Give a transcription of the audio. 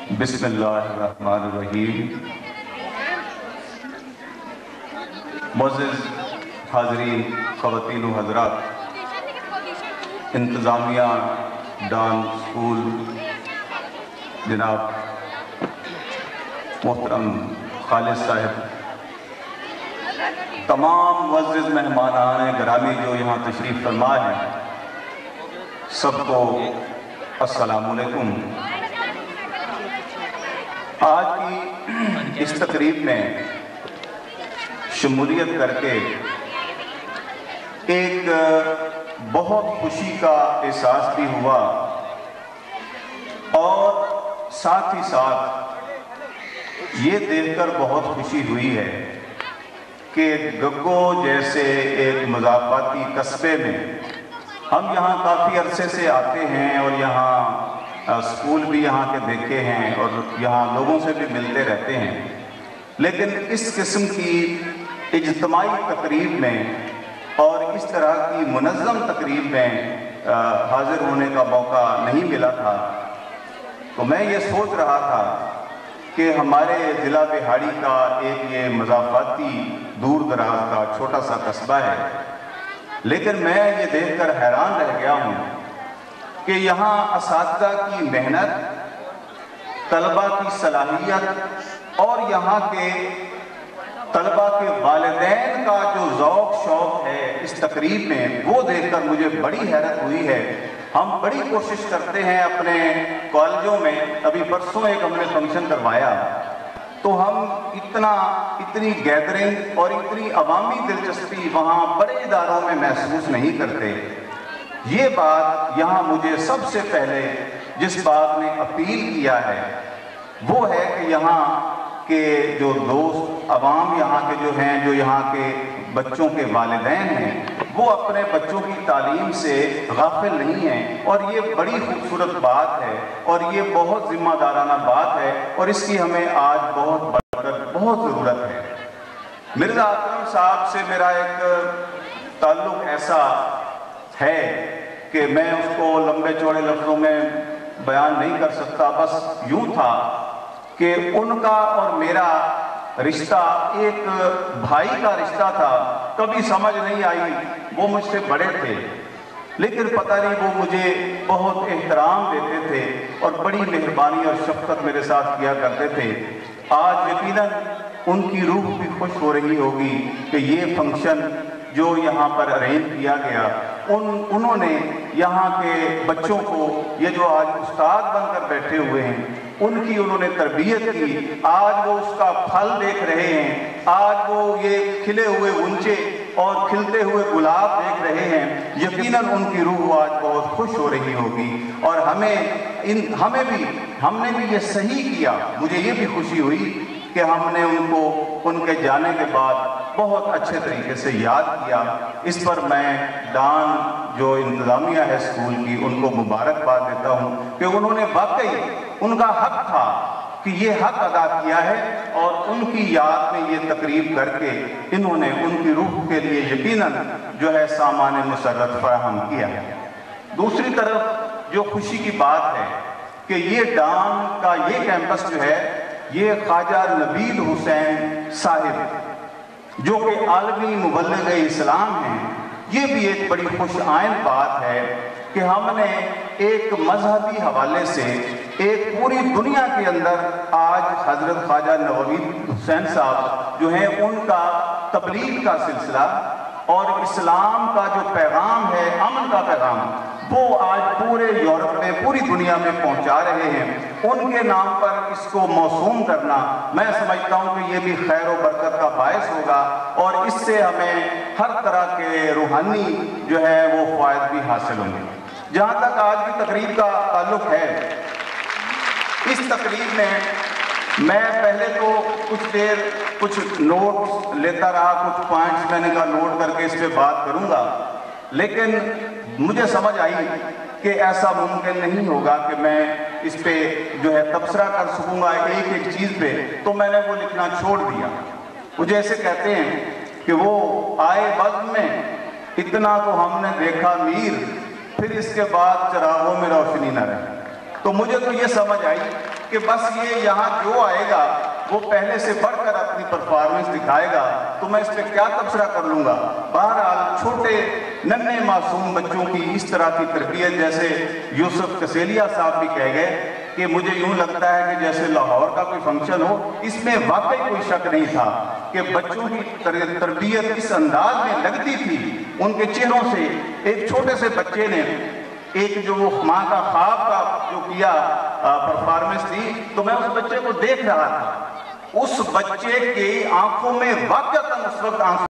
بسم اللہ الرحمن الرحیم۔ معزز حاضرین، خواتین و حضرات، انتظامیہ ڈان اسکول، جناب محترم خالد صاحب، تمام معزز مہمانان گرامی جو یہاں تشریف فرما ہیں، سب کو السلام علیکم۔ آج کی اس تقریب میں شمولیت کر کے ایک بہت خوشی کا احساس بھی ہوا، اور ساتھ ہی ساتھ یہ دیکھ کر بہت خوشی ہوئی ہے کہ گگو جیسے ایک مضافاتی قصبے میں ہم یہاں کافی عرصے سے آتے ہیں اور یہاں اسکول بھی یہاں کے دیکھے ہیں اور یہاں لوگوں سے بھی ملتے رہتے ہیں، لیکن اس قسم کی اجتماعی تقریب میں اور اس طرح کی منظم تقریب میں حاضر ہونے کا موقع نہیں ملا تھا۔ تو میں یہ سوچ رہا تھا کہ ہمارے ضلع بہاڑی کا ایک یہ مضافاتی دور دراز کا چھوٹا سا قصبہ ہے، لیکن میں یہ دیکھ کر حیران رہ گیا ہوں کہ یہاں اساتذہ کی محنت، طلبہ کی صلاحیت اور یہاں کے طلبہ کے والدین کا جو ذوق شوق ہے اس تقریب میں، وہ دیکھ کر مجھے بڑی حیرت ہوئی ہے۔ ہم بڑی کوشش کرتے ہیں اپنے کالجوں میں، ابھی پرسوں ایک ہم نے فنکشن کروایا تو ہم اتنی گیدرنگ اور اتنی عوامی دلچسپی وہاں بڑے اداروں میں محسوس نہیں کرتے۔ یہ بات یہاں مجھے سب سے پہلے جس بات نے اپیل کیا ہے وہ ہے کہ یہاں کے جو دوست عوام یہاں کے جو ہیں، جو یہاں کے بچوں کے والدین ہیں، وہ اپنے بچوں کی تعلیم سے غافل نہیں ہیں، اور یہ بڑی خوبصورت بات ہے اور یہ بہت ذمہ دارانہ بات ہے، اور اس کی ہمیں آج بہت ضرورت ہے۔ مرزا اکرم صاحب سے میرا ایک تعلق ایسا ہے کہ میں اس کو لمبے چوڑے لفظوں میں بیان نہیں کر سکتا، بس یوں تھا کہ ان کا اور میرا رشتہ ایک بھائی کا رشتہ تھا۔ کبھی سمجھ نہیں آئی، وہ مجھ سے بڑے تھے لیکن پتہ نہیں وہ مجھے بہت احترام دیتے تھے اور بڑی مہربانی اور شفقت میرے ساتھ کیا کرتے تھے۔ آج یقیناً ان کی روح بھی خوش ہو رہی ہوگی کہ یہ فنکشن جو یہاں پر ارینج کیا گیا، انہوں نے یہاں کے بچوں کو، یہ جو آج استاد بن کر بیٹھے ہوئے ہیں، ان کی انہوں نے تربیت کی، آج وہ اس کا پھل دیکھ رہے ہیں، آج وہ یہ کھلے ہوئے غنچے اور کھلتے ہوئے گلاب دیکھ رہے ہیں۔ یقیناً ان کی روح آج بہت خوش ہو رہی ہوگی، اور ہم نے بھی یہ صحیح کیا۔ مجھے یہ بھی خوشی ہوئی کہ ہم نے ان کو ان کے جانے کے بعد بہت اچھے طریقے سے یاد کیا۔ اس پر میں ڈان جو انتظامیہ ہے اسکول کی، ان کو مبارکباد دیتا ہوں کہ انہوں نے واقعی، ان کا حق تھا کہ یہ حق ادا کیا ہے، اور ان کی یاد میں یہ تقریب کر کے انہوں نے ان کی روح کے لیے یقیناً جو ہے سامان مسرت فراہم کیا ہے۔ دوسری طرف جو خوشی کی بات ہے کہ یہ ڈان کا یہ کیمپس جو ہے، یہ خواجہ نبیل حسین صاحب جو کہ عالمی مبلغ اسلام ہیں، یہ بھی ایک بڑی خوش آئند بات ہے کہ ہم نے ایک مذہبی حوالے سے ایک پوری دنیا کے اندر آج حضرت خواجہ نبیل حسین صاحب جو ہیں، ان کا تبلیغ کا سلسلہ اور اسلام کا جو پیغام ہے، امن کا پیغام، وہ آج پورے یورپ میں، پوری دنیا میں پہنچا رہے ہیں۔ ان کے نام پر اس کو موسوم کرنا، میں سمجھتا ہوں کہ یہ بھی خیر و برکت کا باعث ہوگا، اور اس سے ہمیں ہر طرح کے روحانی جو ہے وہ فوائد بھی حاصل ہوں گے۔ جہاں تک آج کی تقریب کا تعلق ہے، اس تقریب میں میں پہلے تو کچھ نوٹس لیتا رہا، کچھ پوائنٹس میں نے کہا نوٹ کر کے اس پہ بات کروں گا، لیکن مجھے سمجھ آئی کہ ایسا ممکن نہیں ہوگا کہ میں اس پہ جو ہے تبصرہ کر سکوں گا ایک ایک چیز پہ، تو میں نے وہ لکھنا چھوڑ دیا۔ وہ جیسے کہتے ہیں کہ وہ آئے بزم میں اتنا تو ہم نے دیکھا میر، پھر اس کے بعد چراغوں میں روشنی نہ رہی۔ تو مجھے تو یہ سمجھ آئی کہ کہ بس یہ یہاں جو آئے گا وہ پہلے سے بڑھ کر اپنی پرفارمنس دکھائے گا تو میں اس پہ کیا تبصرہ کر لوں گا۔ بہرحال چھوٹے ننھے معصوم بچوں کی اس طرح کی تربیت، جیسے یوسف کسیلیا صاحب بھی کہہ گئے کہ مجھے یوں لگتا ہے کہ جیسے لاہور کا کوئی فنکشن ہو، اس میں واقعی کوئی شک نہیں تھا کہ بچوں کی تربیت اس انداز میں لگتی تھی ان کے چہروں سے۔ ایک چھوٹے سے بچے نے ایک جو وہ ماں کا خواب کا جو کیا پرفارمنس تھی، تو میں اس بچے کو دیکھ رہا تھا، اس بچے کی آنکھوں میں واقعتاً اس وقت آنسو